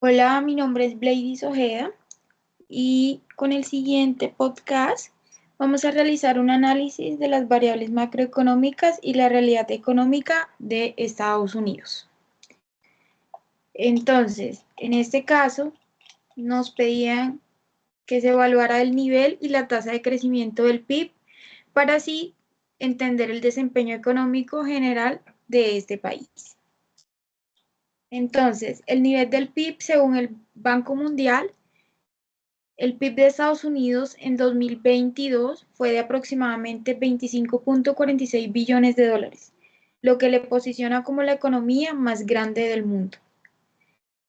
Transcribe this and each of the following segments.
Hola, mi nombre es Bladys Ojeda y con el siguiente podcast vamos a realizar un análisis de las variables macroeconómicas y la realidad económica de Estados Unidos. Entonces, en este caso, nos pedían que se evaluara el nivel y la tasa de crecimiento del PIB para así entender el desempeño económico general de este país. Entonces, el nivel del PIB según el Banco Mundial. El PIB de Estados Unidos en 2022 fue de aproximadamente 25.46 billones de dólares, lo que le posiciona como la economía más grande del mundo.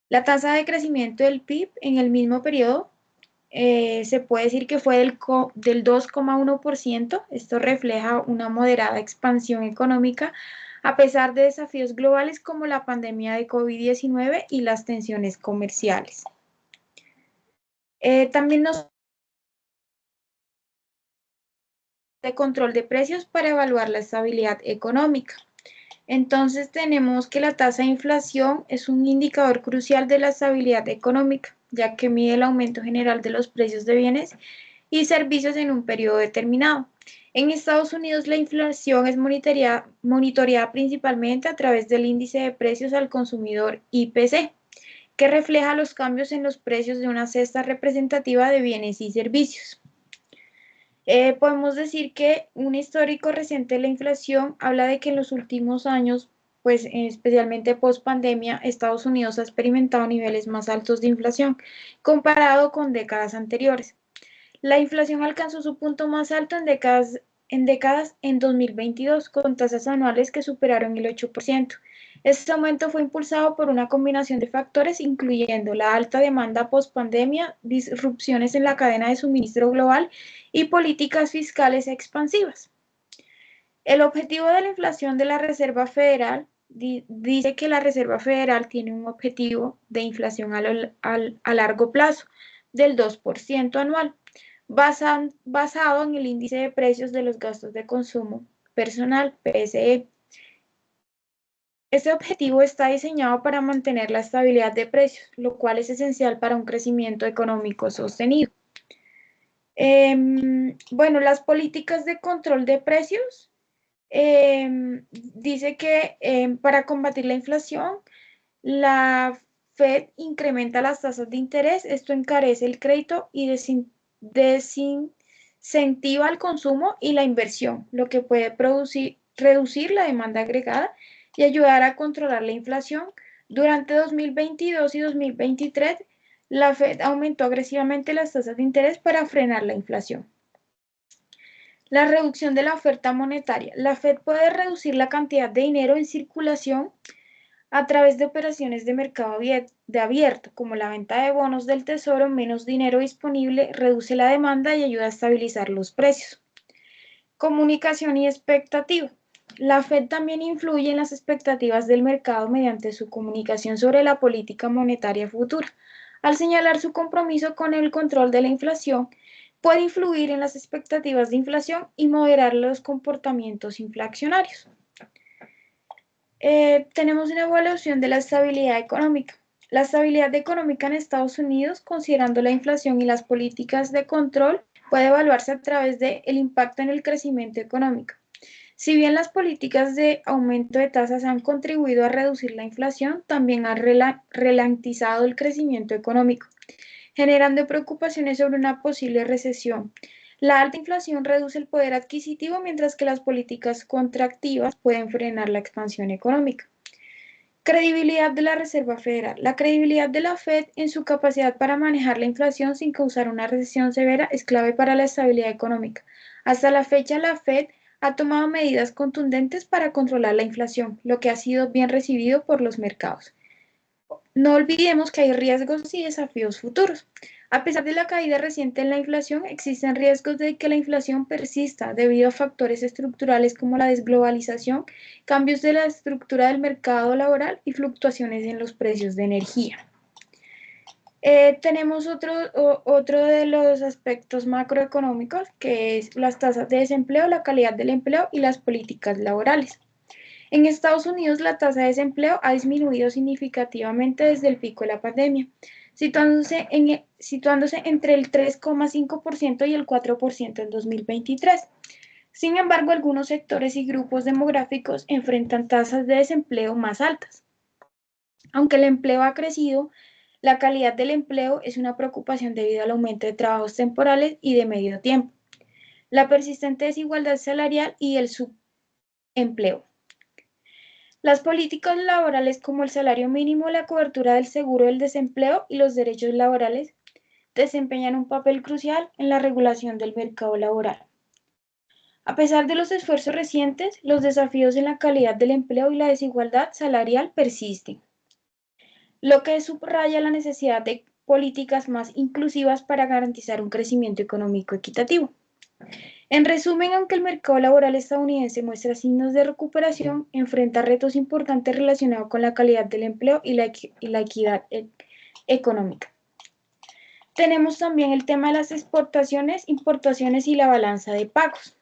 La tasa de crecimiento del PIB en el mismo periodo se puede decir que fue del 2,1%. Esto refleja una moderada expansión económica a pesar de desafíos globales como la pandemia de COVID-19 y las tensiones comerciales. También nos de control de precios para evaluar la estabilidad económica. Entonces tenemos que la tasa de inflación es un indicador crucial de la estabilidad económica, ya que mide el aumento general de los precios de bienes y servicios en un periodo determinado. En Estados Unidos la inflación es monitoreada principalmente a través del índice de precios al consumidor IPC, que refleja los cambios en los precios de una cesta representativa de bienes y servicios. Podemos decir que un histórico reciente de la inflación habla de que en los últimos años, pues especialmente post pandemia, Estados Unidos ha experimentado niveles más altos de inflación comparado con décadas anteriores. La inflación alcanzó su punto más alto en 2022, con tasas anuales que superaron el 8%. Este aumento fue impulsado por una combinación de factores, incluyendo la alta demanda post-pandemia, disrupciones en la cadena de suministro global y políticas fiscales expansivas. El objetivo de la inflación de la Reserva Federal dice que la Reserva Federal tiene un objetivo de inflación a largo plazo del 2% anual, basado en el índice de precios de los gastos de consumo personal, PSE. Este objetivo está diseñado para mantener la estabilidad de precios, lo cual es esencial para un crecimiento económico sostenido. Bueno, las políticas de control de precios dice que para combatir la inflación, la Fed incrementa las tasas de interés, esto encarece el crédito y desincentiva el consumo y la inversión, lo que puede reducir la demanda agregada y ayudar a controlar la inflación. Durante 2022 y 2023, la Fed aumentó agresivamente las tasas de interés para frenar la inflación. La reducción de la oferta monetaria. La Fed puede reducir la cantidad de dinero en circulación a través de operaciones de mercado abierto, como la venta de bonos del tesoro. Menos dinero disponible reduce la demanda y ayuda a estabilizar los precios. Comunicación y expectativa. La Fed también influye en las expectativas del mercado mediante su comunicación sobre la política monetaria futura. Al señalar su compromiso con el control de la inflación, puede influir en las expectativas de inflación y moderar los comportamientos inflacionarios. Tenemos una evaluación de la estabilidad económica. La estabilidad económica en Estados Unidos, considerando la inflación y las políticas de control, puede evaluarse a través del impacto en el crecimiento económico. Si bien las políticas de aumento de tasas han contribuido a reducir la inflación, también han ralentizado el crecimiento económico, generando preocupaciones sobre una posible recesión. La alta inflación reduce el poder adquisitivo, mientras que las políticas contractivas pueden frenar la expansión económica. Credibilidad de la Reserva Federal. La credibilidad de la Fed en su capacidad para manejar la inflación sin causar una recesión severa es clave para la estabilidad económica. Hasta la fecha, la Fed ha tomado medidas contundentes para controlar la inflación, lo que ha sido bien recibido por los mercados. No olvidemos que hay riesgos y desafíos futuros. A pesar de la caída reciente en la inflación, existen riesgos de que la inflación persista debido a factores estructurales como la desglobalización, cambios de la estructura del mercado laboral y fluctuaciones en los precios de energía. Tenemos otro de los aspectos macroeconómicos, que es las tasas de desempleo, la calidad del empleo y las políticas laborales. En Estados Unidos, la tasa de desempleo ha disminuido significativamente desde el pico de la pandemia, situándose entre el 3,5% y el 4% en 2023. Sin embargo, algunos sectores y grupos demográficos enfrentan tasas de desempleo más altas. Aunque el empleo ha crecido, la calidad del empleo es una preocupación debido al aumento de trabajos temporales y de medio tiempo, la persistente desigualdad salarial y el subempleo. Las políticas laborales como el salario mínimo, la cobertura del seguro del desempleo y los derechos laborales desempeñan un papel crucial en la regulación del mercado laboral. A pesar de los esfuerzos recientes, los desafíos en la calidad del empleo y la desigualdad salarial persisten, lo que subraya la necesidad de políticas más inclusivas para garantizar un crecimiento económico equitativo. En resumen, aunque el mercado laboral estadounidense muestra signos de recuperación, enfrenta retos importantes relacionados con la calidad del empleo y la equidad económica. Tenemos también el tema de las exportaciones, importaciones y la balanza de pagos.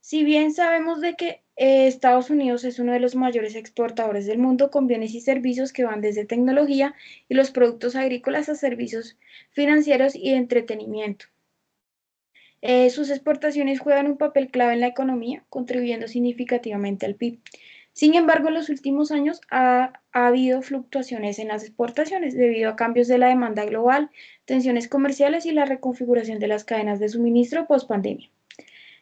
Si bien sabemos de que Estados Unidos es uno de los mayores exportadores del mundo con bienes y servicios que van desde tecnología y los productos agrícolas a servicios financieros y de entretenimiento. Sus exportaciones juegan un papel clave en la economía, contribuyendo significativamente al PIB. Sin embargo, en los últimos años ha habido fluctuaciones en las exportaciones debido a cambios de la demanda global, tensiones comerciales y la reconfiguración de las cadenas de suministro post-pandemia.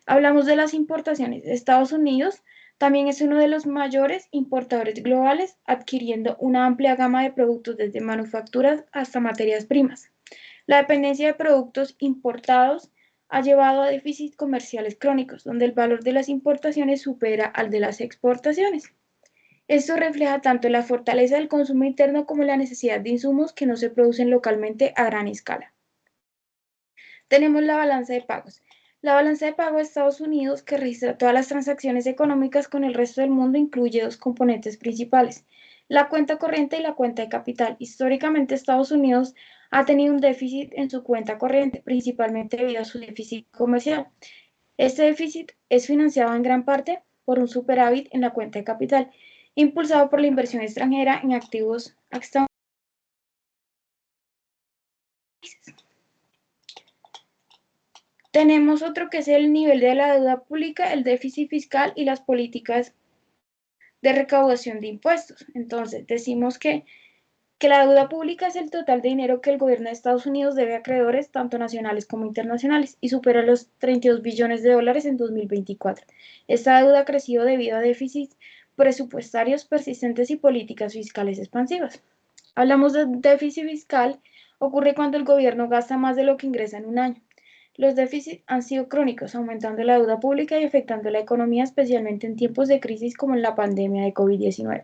Hablamos de las importaciones. Estados Unidos también es uno de los mayores importadores globales, adquiriendo una amplia gama de productos desde manufacturas hasta materias primas. La dependencia de productos importados ha llevado a déficits comerciales crónicos, donde el valor de las importaciones supera al de las exportaciones. Esto refleja tanto la fortaleza del consumo interno como la necesidad de insumos que no se producen localmente a gran escala. Tenemos la balanza de pagos. La balanza de pago de Estados Unidos, que registra todas las transacciones económicas con el resto del mundo, incluye dos componentes principales, la cuenta corriente y la cuenta de capital. Históricamente, Estados Unidos ha tenido un déficit en su cuenta corriente, principalmente debido a su déficit comercial. Este déficit es financiado en gran parte por un superávit en la cuenta de capital, impulsado por la inversión extranjera en activos estadounidenses. Tenemos otro que es el nivel de la deuda pública, el déficit fiscal y las políticas de recaudación de impuestos. Entonces, decimos que la deuda pública es el total de dinero que el gobierno de Estados Unidos debe a acreedores, tanto nacionales como internacionales, y supera los 32 billones de dólares en 2024. Esta deuda ha crecido debido a déficits presupuestarios persistentes y políticas fiscales expansivas. Hablamos de déficit fiscal, ocurre cuando el gobierno gasta más de lo que ingresa en un año. Los déficits han sido crónicos, aumentando la deuda pública y afectando la economía, especialmente en tiempos de crisis como en la pandemia de COVID-19.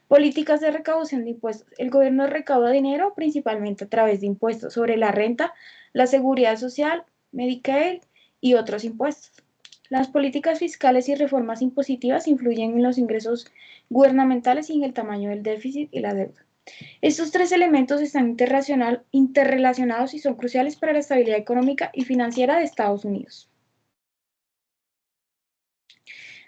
Políticas de recaudación de impuestos. El gobierno recauda dinero principalmente a través de impuestos sobre la renta, la seguridad social, Medicare y otros impuestos. Las políticas fiscales y reformas impositivas influyen en los ingresos gubernamentales y en el tamaño del déficit y la deuda. Estos tres elementos están interrelacionados y son cruciales para la estabilidad económica y financiera de Estados Unidos.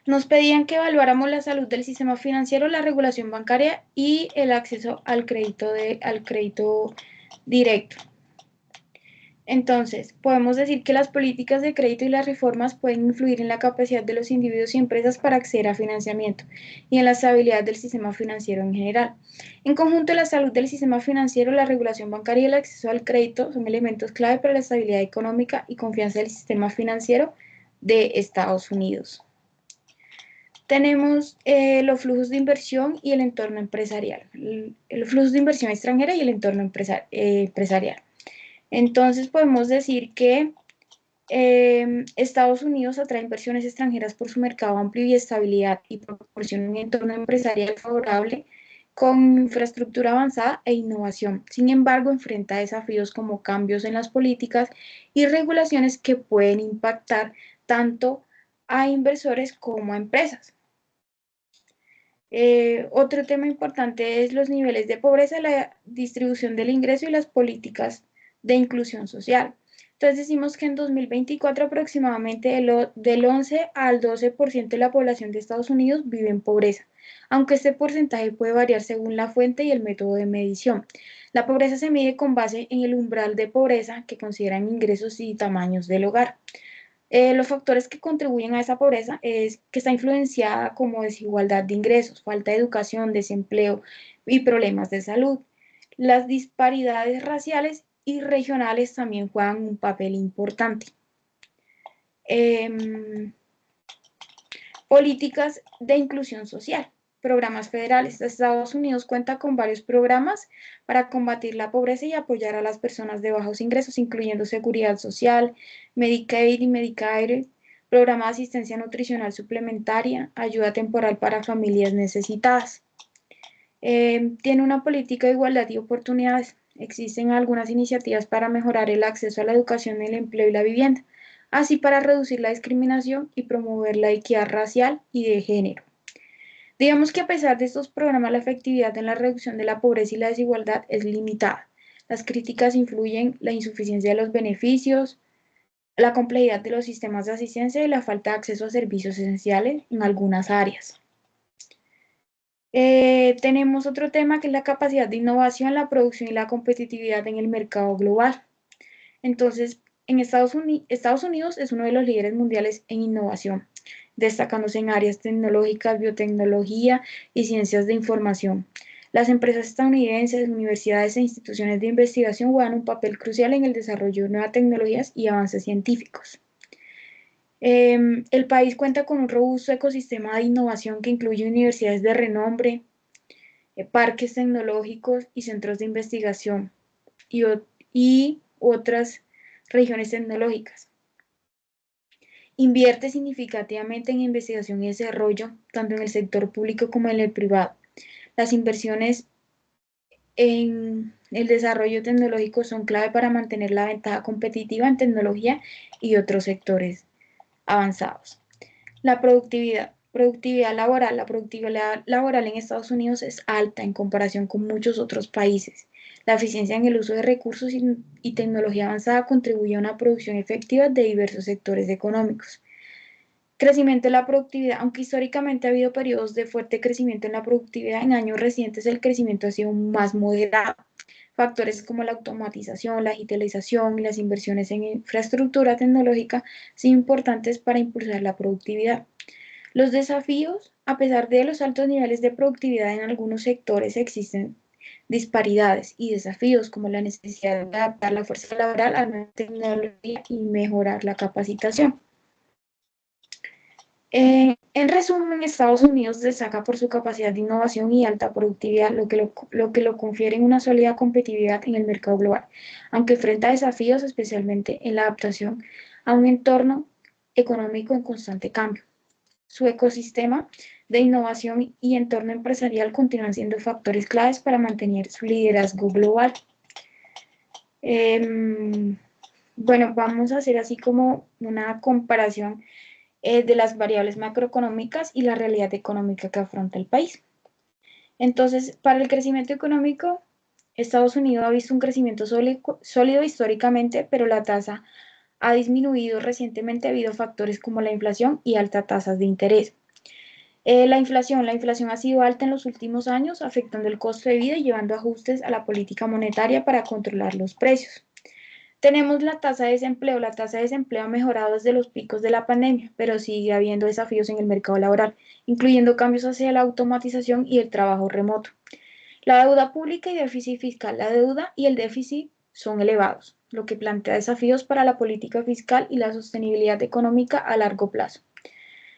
Nos pedían que evaluáramos la salud del sistema financiero, la regulación bancaria y el acceso al crédito directo. Entonces, podemos decir que las políticas de crédito y las reformas pueden influir en la capacidad de los individuos y empresas para acceder a financiamiento y en la estabilidad del sistema financiero en general. En conjunto, la salud del sistema financiero, la regulación bancaria y el acceso al crédito son elementos clave para la estabilidad económica y confianza del sistema financiero de Estados Unidos. Tenemos los flujos de inversión y el entorno empresarial, los flujos de inversión extranjera y el entorno empresarial. Entonces podemos decir que Estados Unidos atrae inversiones extranjeras por su mercado amplio y estabilidad y proporciona un entorno empresarial favorable con infraestructura avanzada e innovación. Sin embargo, enfrenta desafíos como cambios en las políticas y regulaciones que pueden impactar tanto a inversores como a empresas. Otro tema importante es los niveles de pobreza, la distribución del ingreso y las políticas de inclusión social. Entonces decimos que en 2024 aproximadamente del 11 al 12% de la población de Estados Unidos vive en pobreza, aunque este porcentaje puede variar según la fuente y el método de medición. La pobreza se mide con base en el umbral de pobreza que consideran ingresos y tamaños del hogar. Los factores que contribuyen a esa pobreza es que está influenciada como desigualdad de ingresos, falta de educación, desempleo y problemas de salud. Las disparidades raciales y regionales también juegan un papel importante. Em, Políticas de inclusión social, programas federales. Estados Unidos cuenta con varios programas para combatir la pobreza y apoyar a las personas de bajos ingresos, incluyendo seguridad social, Medicaid y Medicare, programa de asistencia nutricional suplementaria, ayuda temporal para familias necesitadas. Tiene una política de igualdad y oportunidades. Existen algunas iniciativas para mejorar el acceso a la educación, el empleo y la vivienda, así para reducir la discriminación y promover la equidad racial y de género. Digamos que a pesar de estos programas, la efectividad en la reducción de la pobreza y la desigualdad es limitada. Las críticas influyen la insuficiencia de los beneficios, la complejidad de los sistemas de asistencia y la falta de acceso a servicios esenciales en algunas áreas. Tenemos otro tema que es la capacidad de innovación, la producción y la competitividad en el mercado global. Entonces, en Estados Unidos es uno de los líderes mundiales en innovación, destacándose en áreas tecnológicas, biotecnología y ciencias de información. Las empresas estadounidenses, universidades e instituciones de investigación juegan un papel crucial en el desarrollo de nuevas tecnologías y avances científicos. El país cuenta con un robusto ecosistema de innovación que incluye universidades de renombre, parques tecnológicos y centros de investigación y otras regiones tecnológicas. Invierte significativamente en investigación y desarrollo, tanto en el sector público como en el privado. Las inversiones en el desarrollo tecnológico son clave para mantener la ventaja competitiva en tecnología y otros sectores avanzados. La productividad laboral. La productividad laboral en Estados Unidos es alta en comparación con muchos otros países. La eficiencia en el uso de recursos y tecnología avanzada contribuye a una producción efectiva de diversos sectores económicos. Crecimiento de la productividad. Aunque históricamente ha habido periodos de fuerte crecimiento en la productividad, en años recientes el crecimiento ha sido más moderado. Factores como la automatización, la digitalización y las inversiones en infraestructura tecnológica son importantes para impulsar la productividad. Los desafíos, a pesar de los altos niveles de productividad en algunos sectores, existen disparidades y desafíos como la necesidad de adaptar la fuerza laboral a la nueva tecnología y mejorar la capacitación. En resumen, Estados Unidos destaca por su capacidad de innovación y alta productividad, lo que lo confiere en una sólida competitividad en el mercado global, aunque enfrenta desafíos especialmente en la adaptación a un entorno económico en constante cambio. Su ecosistema de innovación y entorno empresarial continúan siendo factores claves para mantener su liderazgo global. Bueno, vamos a hacer así como una comparación de las variables macroeconómicas y la realidad económica que afronta el país. Entonces, para el crecimiento económico, Estados Unidos ha visto un crecimiento sólido históricamente, pero la tasa ha disminuido recientemente debido a factores como la inflación y altas tasas de interés. La inflación ha sido alta en los últimos años, afectando el costo de vida y llevando ajustes a la política monetaria para controlar los precios. Tenemos la tasa de desempleo. La tasa de desempleo ha mejorado desde los picos de la pandemia, pero sigue habiendo desafíos en el mercado laboral, incluyendo cambios hacia la automatización y el trabajo remoto. La deuda pública y déficit fiscal. La deuda y el déficit son elevados, lo que plantea desafíos para la política fiscal y la sostenibilidad económica a largo plazo.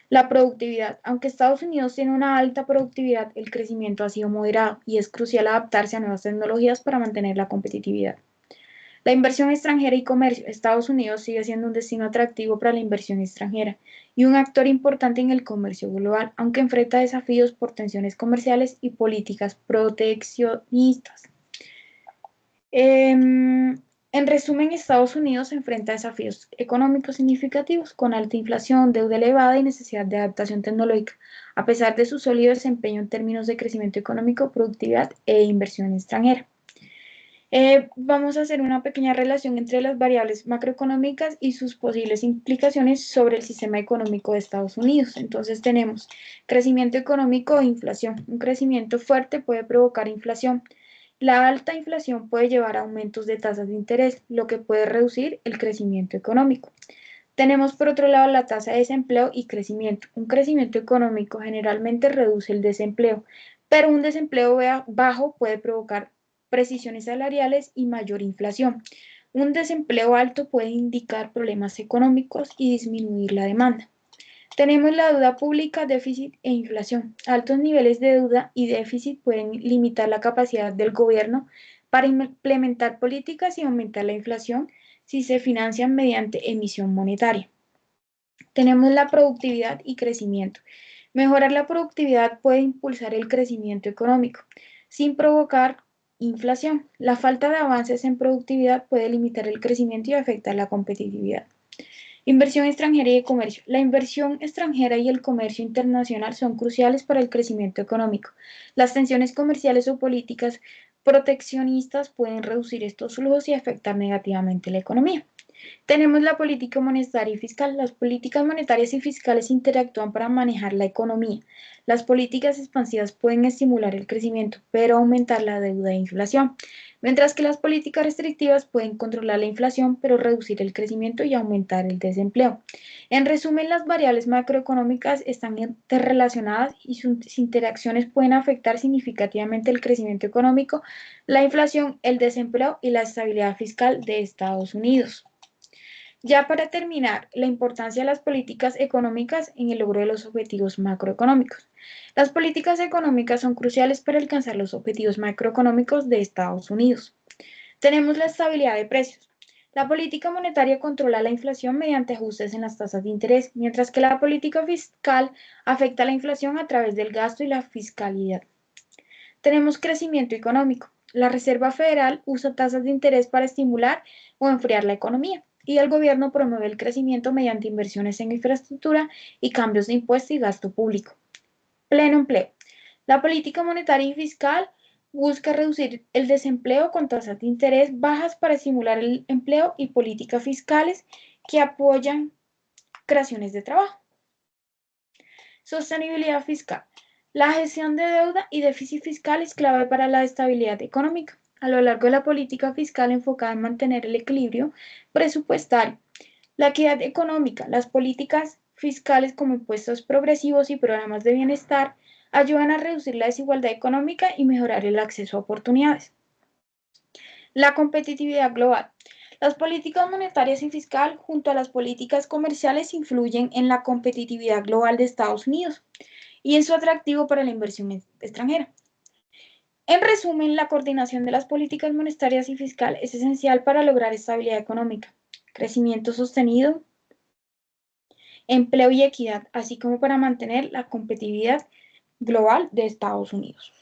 La productividad. Aunque Estados Unidos tiene una alta productividad, el crecimiento ha sido moderado y es crucial adaptarse a nuevas tecnologías para mantener la competitividad. La inversión extranjera y comercio. Estados Unidos sigue siendo un destino atractivo para la inversión extranjera y un actor importante en el comercio global, aunque enfrenta desafíos por tensiones comerciales y políticas proteccionistas. En resumen, Estados Unidos enfrenta desafíos económicos significativos con alta inflación, deuda elevada y necesidad de adaptación tecnológica, a pesar de su sólido desempeño en términos de crecimiento económico, productividad e inversión extranjera. Vamos a hacer una pequeña relación entre las variables macroeconómicas y sus posibles implicaciones sobre el sistema económico de Estados Unidos. Entonces tenemos crecimiento económico e inflación. Un crecimiento fuerte puede provocar inflación. La alta inflación puede llevar a aumentos de tasas de interés, lo que puede reducir el crecimiento económico. Tenemos por otro lado la tasa de desempleo y crecimiento. Un crecimiento económico generalmente reduce el desempleo, pero un desempleo bajo puede provocar precisiones salariales y mayor inflación. Un desempleo alto puede indicar problemas económicos y disminuir la demanda. Tenemos la deuda pública, déficit e inflación. Altos niveles de deuda y déficit pueden limitar la capacidad del gobierno para implementar políticas y aumentar la inflación si se financian mediante emisión monetaria. Tenemos la productividad y crecimiento. Mejorar la productividad puede impulsar el crecimiento económico sin provocar inflación. La falta de avances en productividad puede limitar el crecimiento y afectar la competitividad. Inversión extranjera y comercio. La inversión extranjera y el comercio internacional son cruciales para el crecimiento económico. Las tensiones comerciales o políticas proteccionistas pueden reducir estos flujos y afectar negativamente la economía. Tenemos la política monetaria y fiscal. Las políticas monetarias y fiscales interactúan para manejar la economía. Las políticas expansivas pueden estimular el crecimiento, pero aumentar la deuda e inflación, mientras que las políticas restrictivas pueden controlar la inflación, pero reducir el crecimiento y aumentar el desempleo. En resumen, las variables macroeconómicas están interrelacionadas y sus interacciones pueden afectar significativamente el crecimiento económico, la inflación, el desempleo y la estabilidad fiscal de Estados Unidos. Ya para terminar, la importancia de las políticas económicas en el logro de los objetivos macroeconómicos. Las políticas económicas son cruciales para alcanzar los objetivos macroeconómicos de Estados Unidos. Tenemos la estabilidad de precios. La política monetaria controla la inflación mediante ajustes en las tasas de interés, mientras que la política fiscal afecta la inflación a través del gasto y la fiscalidad. Tenemos crecimiento económico. La Reserva Federal usa tasas de interés para estimular o enfriar la economía y el gobierno promueve el crecimiento mediante inversiones en infraestructura y cambios de impuestos y gasto público. Pleno empleo. La política monetaria y fiscal busca reducir el desempleo con tasas de interés bajas para estimular el empleo y políticas fiscales que apoyan creaciones de trabajo. Sostenibilidad fiscal. La gestión de deuda y déficit fiscal es clave para la estabilidad económica. A lo largo de la política fiscal enfocada en mantener el equilibrio presupuestario, la equidad económica, las políticas fiscales como impuestos progresivos y programas de bienestar ayudan a reducir la desigualdad económica y mejorar el acceso a oportunidades. La competitividad global. Las políticas monetarias y fiscal, junto a las políticas comerciales, influyen en la competitividad global de Estados Unidos y en su atractivo para la inversión extranjera. En resumen, la coordinación de las políticas monetarias y fiscal es esencial para lograr estabilidad económica, crecimiento sostenido, empleo y equidad, así como para mantener la competitividad global de Estados Unidos.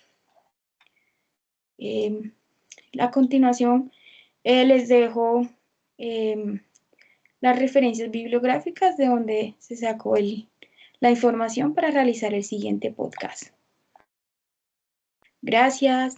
A continuación, les dejo las referencias bibliográficas de donde se sacó la información para realizar el siguiente podcast. Gracias.